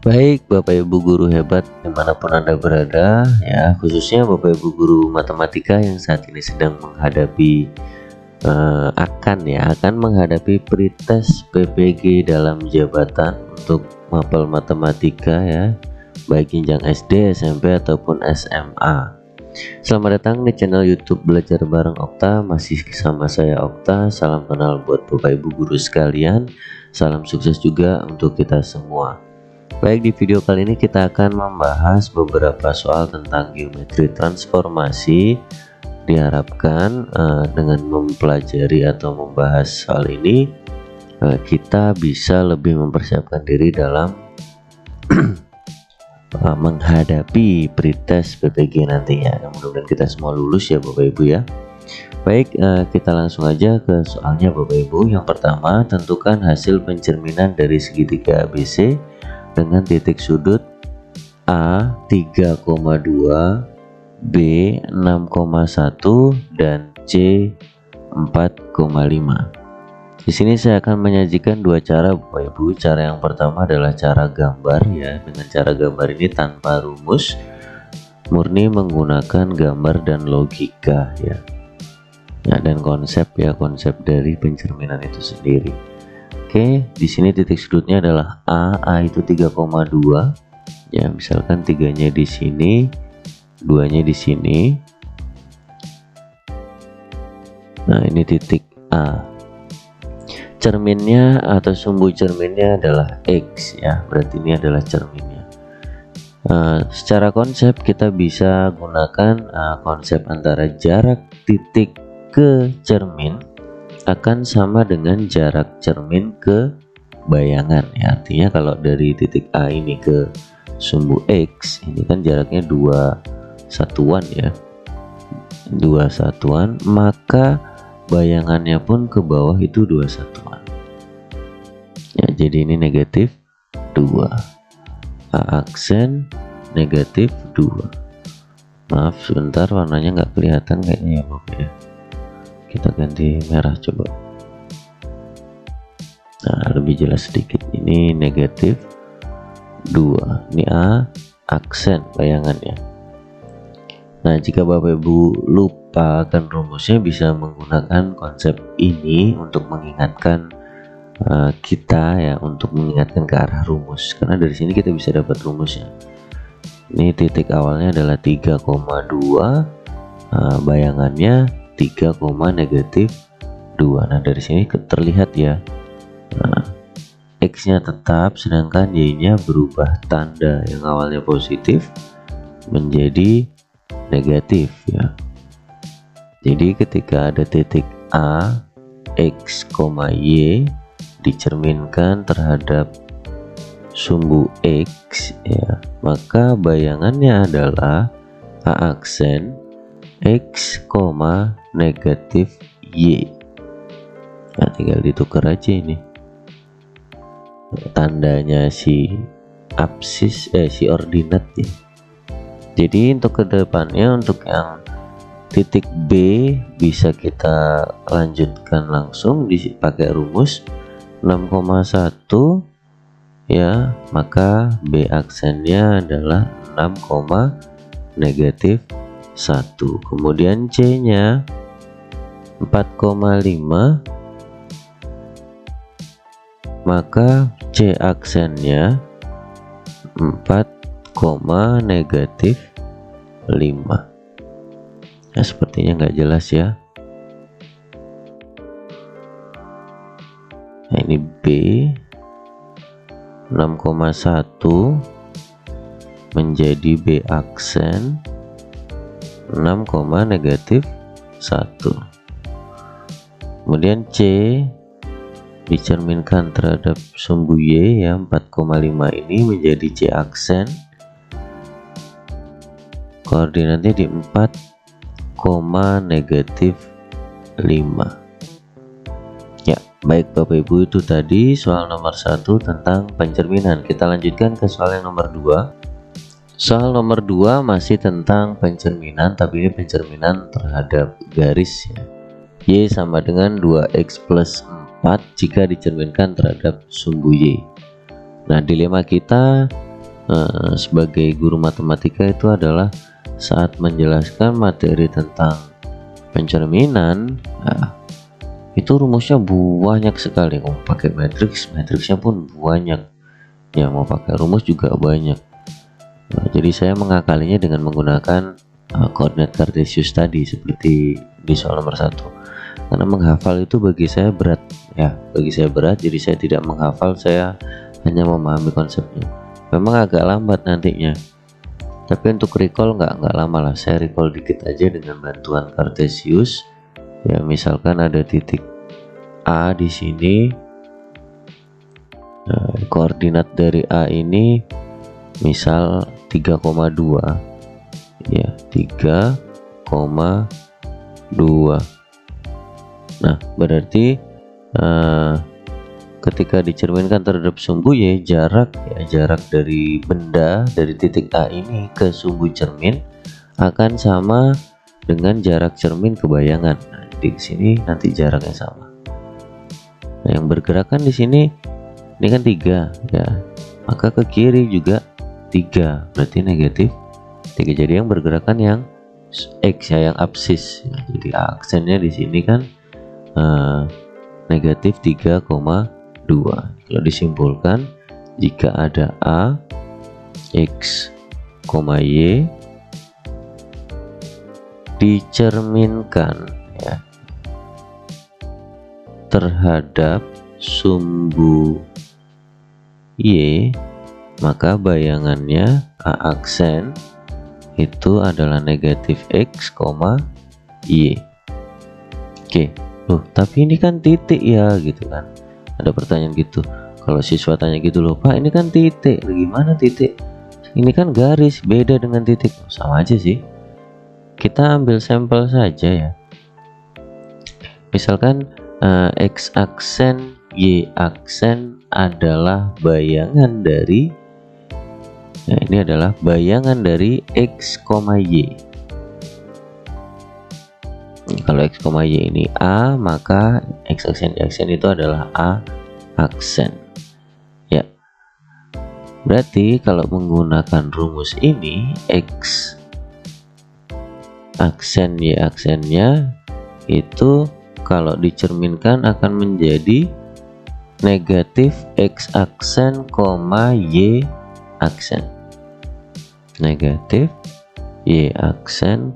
Baik Bapak Ibu guru hebat dimanapun Anda berada ya, khususnya Bapak Ibu guru matematika yang saat ini sedang menghadapi akan menghadapi pretest PPG dalam jabatan untuk mapel matematika ya, baik jenjang SD, SMP ataupun SMA. Selamat datang di channel YouTube Belajar Bareng Okta. Masih sama saya Okta. Salam kenal buat Bapak Ibu guru sekalian. Salam sukses juga untuk kita semua. Baik, di video kali ini kita akan membahas beberapa soal tentang geometri transformasi. Diharapkan dengan mempelajari atau membahas soal ini kita bisa lebih mempersiapkan diri dalam menghadapi pretest PPG nantinya. Mudah-mudahan kita semua lulus ya Bapak Ibu ya. Baik, kita langsung aja ke soalnya Bapak Ibu. Yang pertama, tentukan hasil pencerminan dari segitiga ABC dengan titik sudut A 3,2, B 6,1 dan C 4,5. Di sini saya akan menyajikan dua cara Bapak Ibu. Cara yang pertama adalah cara gambar ya. Dengan cara gambar ini tanpa rumus, murni menggunakan gambar dan logika ya. Ya, dan konsep dari pencerminan itu sendiri. Oke, di sini titik sudutnya adalah A itu 3,2 ya, misalkan 3-nya di sini, 2-nya di sini. Nah, ini titik A. Cerminnya atau sumbu cerminnya adalah X ya, berarti ini adalah cerminnya. Secara konsep kita bisa gunakan konsep antara jarak titik ke cermin akan sama dengan jarak cermin ke bayangan ya. Artinya kalau dari titik A ini ke sumbu X ini kan jaraknya 2 satuan ya, 2 satuan, maka bayangannya pun ke bawah itu 2 satuan ya. Jadi ini negatif 2, A aksen negatif 2. Maaf sebentar, warnanya nggak kelihatan kayaknya ya Bapak ya. Kita ganti merah coba. Nah, lebih jelas sedikit. Ini negatif 2. Ini A aksen bayangannya. Nah, jika Bapak Ibu lupa akan rumusnya, bisa menggunakan konsep ini untuk mengingatkan kita ya, untuk mengingatkan ke arah rumus, karena dari sini kita bisa dapat rumusnya. Ini titik awalnya adalah 3,2, bayangannya 3, negatif 2. Nah, dari sini terlihat ya. Nah, X-nya tetap, sedangkan Y-nya berubah tanda yang awalnya positif menjadi negatif ya. Jadi ketika ada titik A, X, Y dicerminkan terhadap sumbu X ya, maka bayangannya adalah A aksen X, negatif Y. Nah, tinggal ditukar aja ini tandanya si absis si ordinat ya. Jadi untuk kedepannya, untuk yang titik B bisa kita lanjutkan langsung dipakai rumus 6,1 ya, maka B aksennya adalah 6, negatif 1. Kemudian C nya 4,5, maka C aksennya 4, negatif 5. Nah, sepertinya nggak jelas ya. Nah, ini B 6,1 menjadi B aksen 6, negatif 1. Kemudian C dicerminkan terhadap sumbu Y ya, 4,5 ini menjadi C aksen, koordinatnya di 4, negatif 5 ya. Baik Bapak Ibu, itu tadi soal nomor 1 tentang pencerminan. Kita lanjutkan ke soal yang nomor 2. Soal nomor 2 masih tentang pencerminan, tapi ini pencerminan terhadap garis ya. Y sama dengan 2x plus 4 jika dicerminkan terhadap sumbu Y. Nah, dilema kita sebagai guru matematika itu adalah saat menjelaskan materi tentang pencerminan, itu rumusnya banyak sekali. Mau pakai matriksnya pun banyak ya, mau pakai rumus juga banyak. Jadi saya mengakalinya dengan menggunakan koordinat kartesius tadi seperti di soal nomor 1, karena menghafal itu bagi saya berat ya, jadi saya tidak menghafal, saya hanya memahami konsepnya. Memang agak lambat nantinya, tapi untuk recall nggak lama lah. Saya recall dikit aja dengan bantuan kartesius ya. Misalkan ada titik A di sini, koordinat dari A ini misal 3,2 ya, 3,2. Nah berarti ketika dicerminkan terhadap sumbu Y, jarak dari benda dari titik A ini ke sumbu cermin akan sama dengan jarak cermin ke bayangan. Nah, di sini nanti jaraknya sama. Nah, yang bergerakan di sini ini kan 3 ya, maka ke kiri juga 3, berarti negatif 3. Jadi yang bergerakan yang X ya, yang absis ya. Jadi aksennya di sini kan negatif 3,2. Kalau disimpulkan, jika ada A, X, Y dicerminkan ya terhadap sumbu Y, maka bayangannya A aksen itu adalah negatif X, Y. Oke, loh tapi ini kan titik ya gitu kan. Ada pertanyaan gitu, kalau siswa tanya gitu, loh Pak ini kan titik, gimana titik? Ini kan garis, beda dengan titik. Sama aja sih, kita ambil sampel saja ya. Misalkan X aksen, Y aksen adalah bayangan dari ini adalah bayangan dari X, Y. Kalau X, Y ini A, maka X aksen, Y aksen itu adalah A aksen ya. Berarti kalau menggunakan rumus ini, X aksen, Y aksennya itu kalau dicerminkan akan menjadi negatif X aksen, Y aksen. Negatif Y aksen,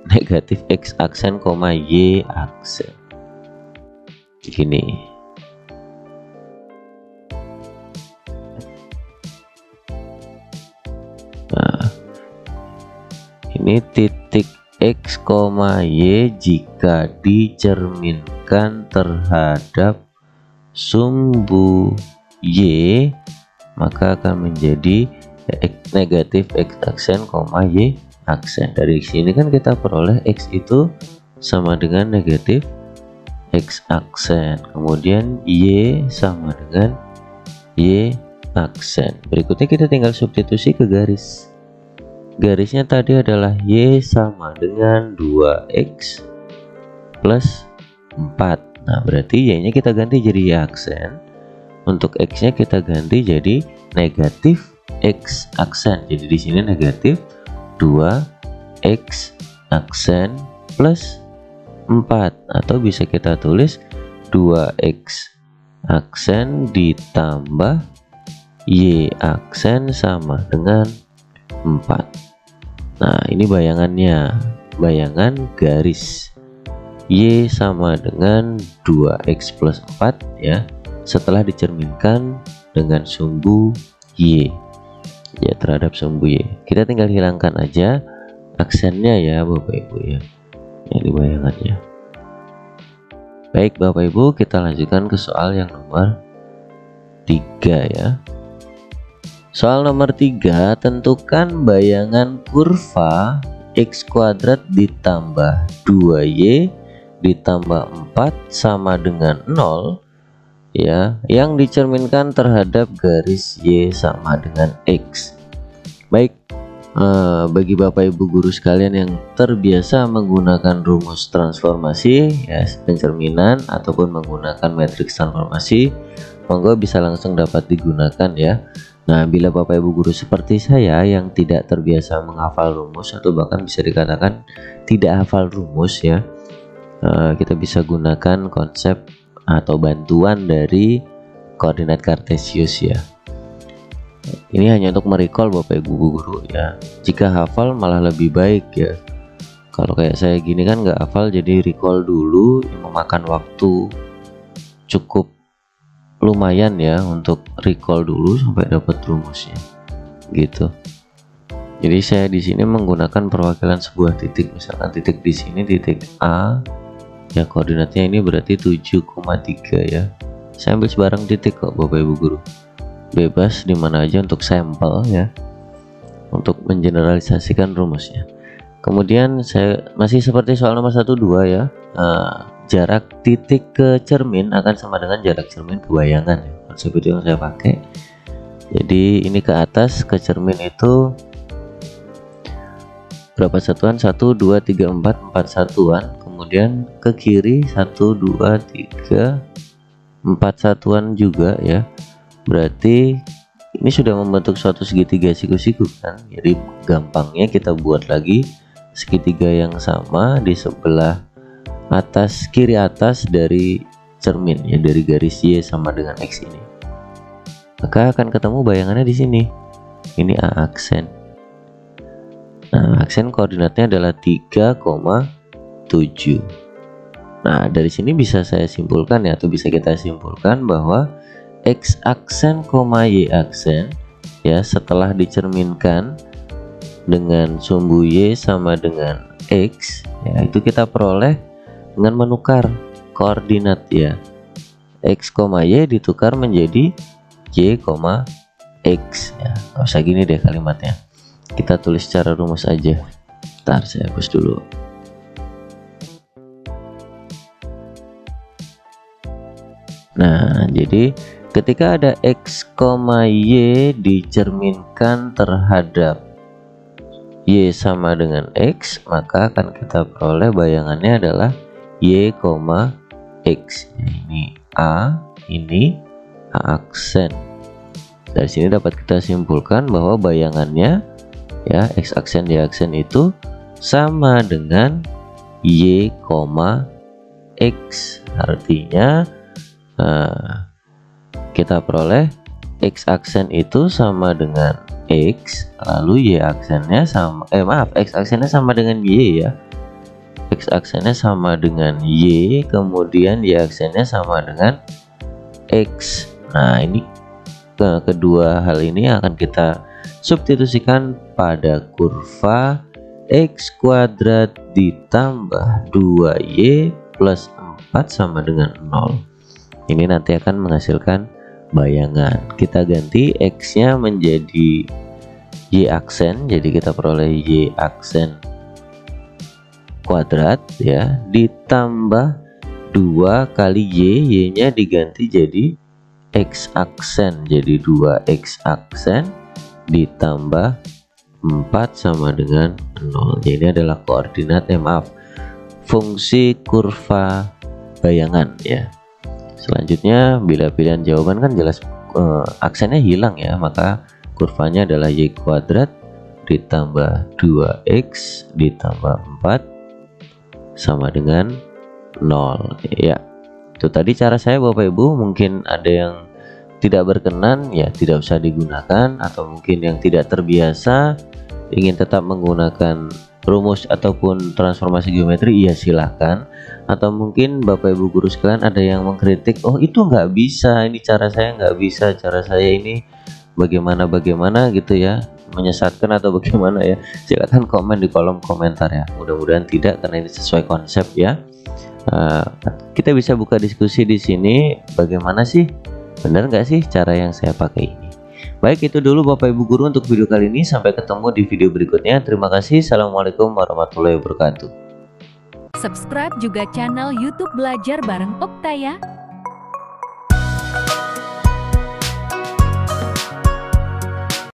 negatif X aksen, Y aksen. Gini. Nah, ini titik X, Y jika dicerminkan terhadap sumbu Y, maka akan menjadi negatif X aksen, Y aksen. Dari sini kan kita peroleh X itu sama dengan negatif X aksen, kemudian Y sama dengan Y aksen. Berikutnya kita tinggal substitusi ke garis. Garisnya tadi adalah Y sama dengan 2X plus 4. Nah berarti Y nya kita ganti jadi Y aksen, untuk X nya kita ganti jadi negatif X aksen. Jadi di sini negatif 2X aksen plus 4, atau bisa kita tulis 2X aksen ditambah Y aksen sama dengan 4. Nah ini bayangannya, bayangan garis Y sama dengan 2X plus 4 ya, setelah dicerminkan dengan sumbu Y ya, terhadap sumbu Y. Kita tinggal hilangkan aja aksennya ya Bapak Ibu ya. Ini bayangannya. Baik Bapak Ibu, kita lanjutkan ke soal yang nomor 3 ya. Soal nomor 3, tentukan bayangan kurva X kuadrat ditambah 2Y ditambah 4 sama dengan 0 ya, yang dicerminkan terhadap garis Y sama dengan X. Baik, bagi Bapak Ibu guru sekalian yang terbiasa menggunakan rumus transformasi ya, pencerminan ataupun menggunakan matriks transformasi, monggo bisa langsung dapat digunakan ya. Nah, bila Bapak Ibu guru seperti saya yang tidak terbiasa menghafal rumus atau bahkan bisa dikatakan tidak hafal rumus ya, kita bisa gunakan konsep atau bantuan dari koordinat kartesius ya. Ini hanya untuk merecall Bapak Ibu guru ya. Jika hafal malah lebih baik ya. Kalau kayak saya gini kan nggak hafal, jadi recall dulu memakan waktu cukup lumayan ya untuk recall dulu sampai dapat rumusnya gitu. Jadi saya di sini menggunakan perwakilan sebuah titik, misalkan titik di sini titik A ya, koordinatnya ini berarti 7,3 ya. Saya ambil sebarang titik kok Bapak Ibu guru, bebas dimana aja untuk sampel ya, untuk mengeneralisasikan rumusnya. Kemudian saya masih seperti soal nomor 1-2 ya, jarak titik ke cermin akan sama dengan jarak cermin ke bayangan ya. Konsep itu yang saya pakai. Jadi ini ke atas ke cermin itu berapa satuan? 1, 2, 3, 4 satuan. Kemudian ke kiri 1, 2, 3, 4 satuan juga ya. Berarti ini sudah membentuk suatu segitiga siku-siku kan. Jadi gampangnya kita buat lagi segitiga yang sama di sebelah atas, kiri atas dari cermin ya, dari garis Y sama dengan X ini. Maka akan ketemu bayangannya di sini. Ini A aksen. Nah, aksen koordinatnya adalah 3,7. Nah, dari sini bisa saya simpulkan ya, atau bisa kita simpulkan bahwa X aksen, Y aksen ya, setelah dicerminkan dengan sumbu Y sama dengan X ya, itu kita peroleh dengan menukar koordinat ya. X, Y ditukar menjadi Y, X ya. Nggak usah gini deh kalimatnya, kita tulis secara rumus aja. Ntar saya hapus dulu. Nah, jadi ketika ada X, Y dicerminkan terhadap Y sama dengan X, maka akan kita peroleh bayangannya adalah Y, X. Ini A, ini A aksen. Dari sini dapat kita simpulkan bahwa bayangannya ya, X aksen Y aksen itu sama dengan Y, X. Artinya kita peroleh X aksen itu sama dengan X, lalu Y aksennya sama X aksennya sama dengan Y ya. X aksennya sama dengan Y, kemudian Y aksennya sama dengan X. Nah, ini kedua hal ini akan kita substitusikan pada kurva X kuadrat ditambah 2Y plus 4 sama dengan 0. Ini nanti akan menghasilkan bayangan. Kita ganti X nya menjadi Y aksen, jadi kita peroleh Y aksen kuadrat ya, ditambah 2 kali Y nya diganti jadi X aksen, jadi 2X aksen ditambah 4 sama dengan 0. Jadi ini adalah koordinat fungsi kurva bayangan ya. Selanjutnya bila pilihan jawaban kan jelas aksennya hilang ya, maka kurvanya adalah Y kuadrat ditambah 2X ditambah 4 sama dengan 0 ya. Itu tadi cara saya Bapak Ibu. Mungkin ada yang tidak berkenan ya, tidak usah digunakan, atau mungkin yang tidak terbiasa ingin tetap menggunakan rumus ataupun transformasi geometri, ya silahkan. Atau mungkin Bapak Ibu guru sekalian ada yang mengkritik, oh itu nggak bisa, ini cara saya nggak bisa, cara saya ini bagaimana gitu ya, menyesatkan atau bagaimana ya, silahkan komen di kolom komentar ya. Mudah-mudahan tidak, karena ini sesuai konsep ya. Kita bisa buka diskusi di sini, bagaimana sih, benar nggak sih cara yang saya pakai ini. Baik, itu dulu Bapak Ibu guru untuk video kali ini. Sampai ketemu di video berikutnya. Terima kasih. Assalamualaikum warahmatullahi wabarakatuh. Subscribe juga channel YouTube Belajar Bareng Okta ya.